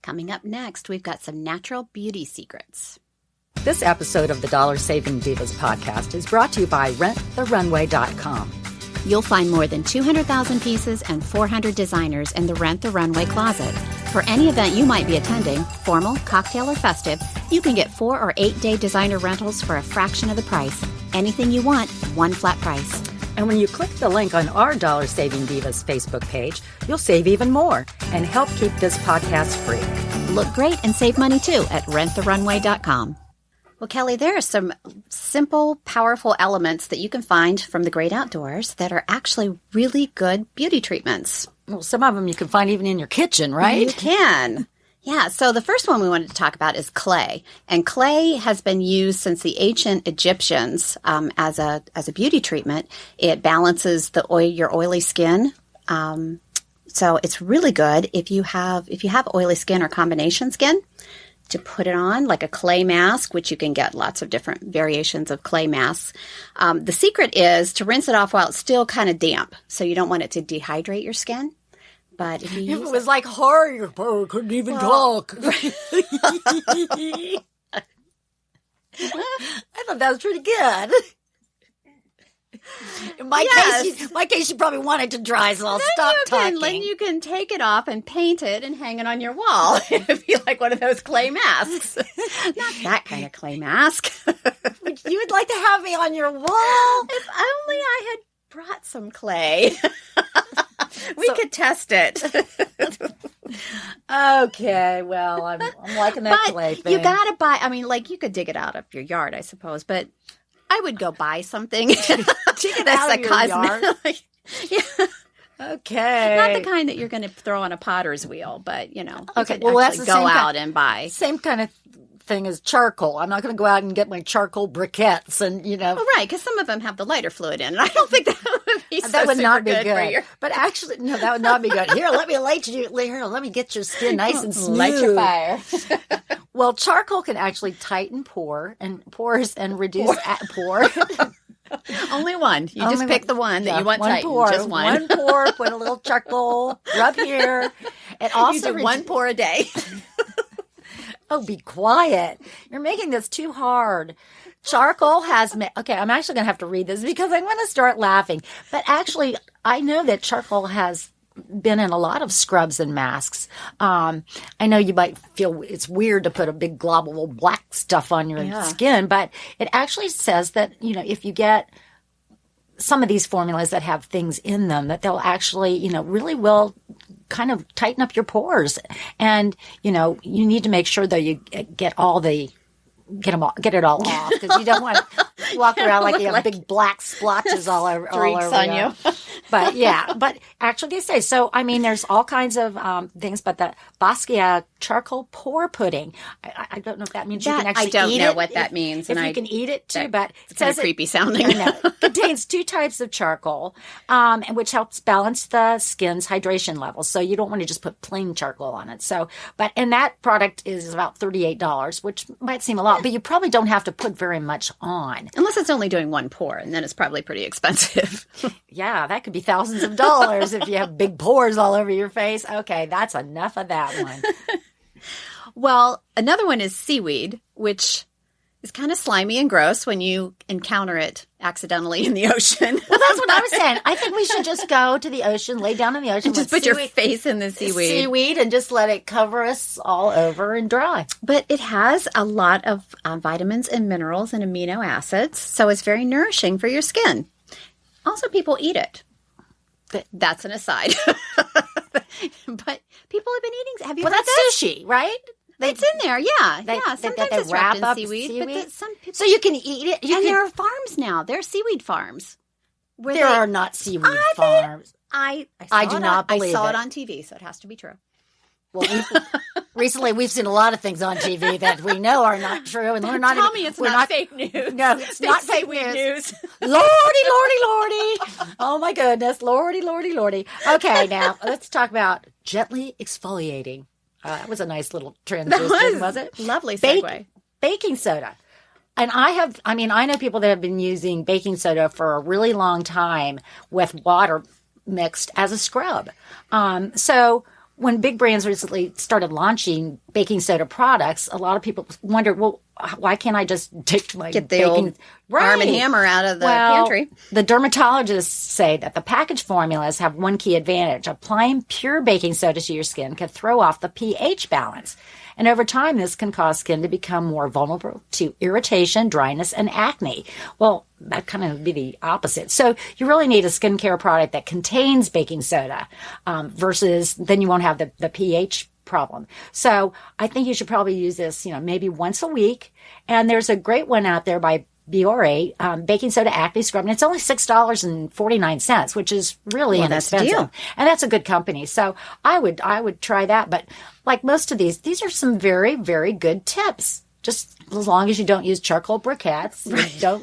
Coming up next, we've got some natural beauty secrets. This episode of the Dollar Saving Divas podcast is brought to you by RentTheRunway.com. You'll find more than 200,000 pieces and 400 designers in the Rent the Runway closet. For any event you might be attending, formal, cocktail, or festive, you can get 4 or 8 day designer rentals for a fraction of the price. Anything you want, one flat price. And when you click the link on our Dollar Saving Divas Facebook page, you'll save even more and help keep this podcast free. Look great and save money too at renttherunway.com. Well, Kelly, there are some simple, powerful elements that you can find from the great outdoors that are actually really good beauty treatments. Well, some of them you can find even in your kitchen, right? You can. Yeah, so the first one we wanted to talk about is clay. And clay has been used since the ancient Egyptians as a beauty treatment. It balances your oily skin. So it's really good if you have oily skin or combination skin, to put it on like a clay mask, which you can get lots of different variations of clay masks. The secret is to rinse it off while it's still kind of damp. So you don't want it to dehydrate your skin. But if you it was like horror, you probably couldn't even talk. I thought that was pretty good. In my case, you probably wanted to dry, so I'll stop talking. Then you can take it off and paint it and hang it on your wall. It'd be like one of those clay masks. Not that kind of clay mask. You would like to have me on your wall? If only I had brought some clay. We could test it. Okay, well, I'm liking that clay thing. You gotta buy, you could dig it out of your yard, I suppose, but I would go buy something. Dig it out of your yard? Yeah. Okay. Not the kind that you're going to throw on a potter's wheel, but, okay, that's the go out and buy. Same kind of thing as charcoal. I'm not going to go out and get my charcoal briquettes and, Oh, right, because some of them have the lighter fluid in it. I don't think that would be that would not be good. For your... But actually, no, that would not be good. Here, let me light you. Here, let me get your skin nice and smooth. Light your fire. Well, charcoal can actually tighten pores and reduce pore. Only one. You just pick the one that you want tightened. Pore. Just one. One pore, put a little charcoal, rub here. It also you do one pore a day. Oh, be quiet. You're making this too hard. Charcoal has... Okay, I'm actually going to have to read this because I'm going to start laughing. But actually, I know that charcoal has been in a lot of scrubs and masks. I know you might feel it's weird to put a big glob of black stuff on your skin, but it actually says that, if you get some of these formulas that have things in them, that they'll actually, really will kind of tighten up your pores. And, you need to make sure that you get it all off, because you don't want to walk around like you have big black splotches all over you. But actually they say, so, there's all kinds of things, but the Basquiat charcoal pore pudding, I don't know if that means you can actually eat it. I don't know what that means. If you can eat it too, but it's kind of creepy sounding. It contains 2 types of charcoal, which helps balance the skin's hydration levels. So you don't want to just put plain charcoal on it. And that product is about $38, which might seem a lot, but you probably don't have to put very much on. Unless it's only doing one pore, and then it's probably pretty expensive. Yeah, that could be thousands of dollars if you have big pores all over your face. Okay, that's enough of that one. Well, another one is seaweed, which is kind of slimy and gross when you encounter it accidentally in the ocean. Well, that's what I was saying. I think we should just go to the ocean, lay down in the ocean, and just put your face in the seaweed. And just let it cover us all over and dry. But it has a lot of vitamins and minerals and amino acids, so it's very nourishing for your skin. Also, people eat it. That's an aside. But people have been eating. Have you heard that's this? Sushi, right? It's in there, yeah. Sometimes they it's wrap wrapped in up seaweed. But some people, so you can eat it. There are farms now. There are seaweed farms. There are not seaweed farms. I do not believe it. I saw it on TV, so it has to be true. Well, recently we've seen a lot of things on TV that we know are not true, and we're not. Tell me it's not fake news. No, it's not fake news. Lordy. Oh my goodness, lordy. Okay, now let's talk about gently exfoliating. That was a nice little transition, was it? Lovely segue. Baking soda. And I know people that have been using baking soda for a really long time with water mixed as a scrub. So when big brands recently started launching baking soda products, a lot of people wondered, well, why can't I just take my Get the old Arm and Hammer out of the pantry. The dermatologists say that the packaged formulas have one key advantage. Applying pure baking soda to your skin can throw off the pH balance. And over time, this can cause skin to become more vulnerable to irritation, dryness, and acne. Well, that kind of would be the opposite. So you really need a skincare product that contains baking soda versus then you won't have the pH problem. So I think you should probably use this, maybe once a week. And there's a great one out there by Biore, baking soda acne scrub, and it's only $6.49, which is really inexpensive. That's a deal. And that's a good company. So I would try that. But like most of these are some very, very good tips. Just as long as you don't use charcoal briquettes, you don't,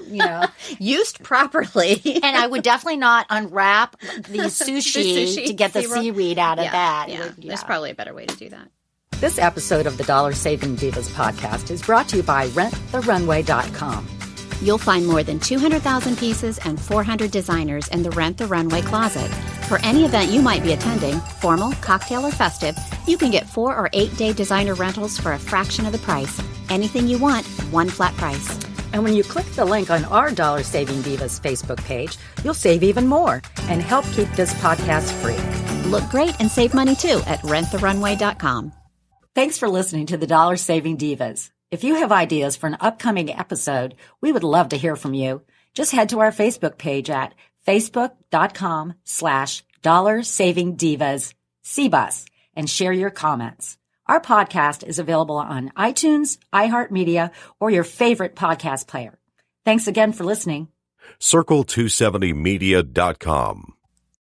Used properly. And I would definitely not unwrap the sushi to get the seaweed out of that. Yeah. There's probably a better way to do that. This episode of the Dollar Saving Divas podcast is brought to you by RentTheRunway.com. You'll find more than 200,000 pieces and 400 designers in the Rent the Runway closet. For any event you might be attending, formal, cocktail, or festive, you can get 4 or 8 day designer rentals for a fraction of the price. Anything you want, one flat price. And when you click the link on our Dollar Saving Divas Facebook page, you'll save even more and help keep this podcast free. Look great and save money too at renttherunway.com. Thanks for listening to the Dollar Saving Divas. If you have ideas for an upcoming episode, we would love to hear from you. Just head to our Facebook page at facebook.com/dollarsavingdivas CBUS and share your comments. Our podcast is available on iTunes, iHeartMedia, or your favorite podcast player. Thanks again for listening. Circle270media.com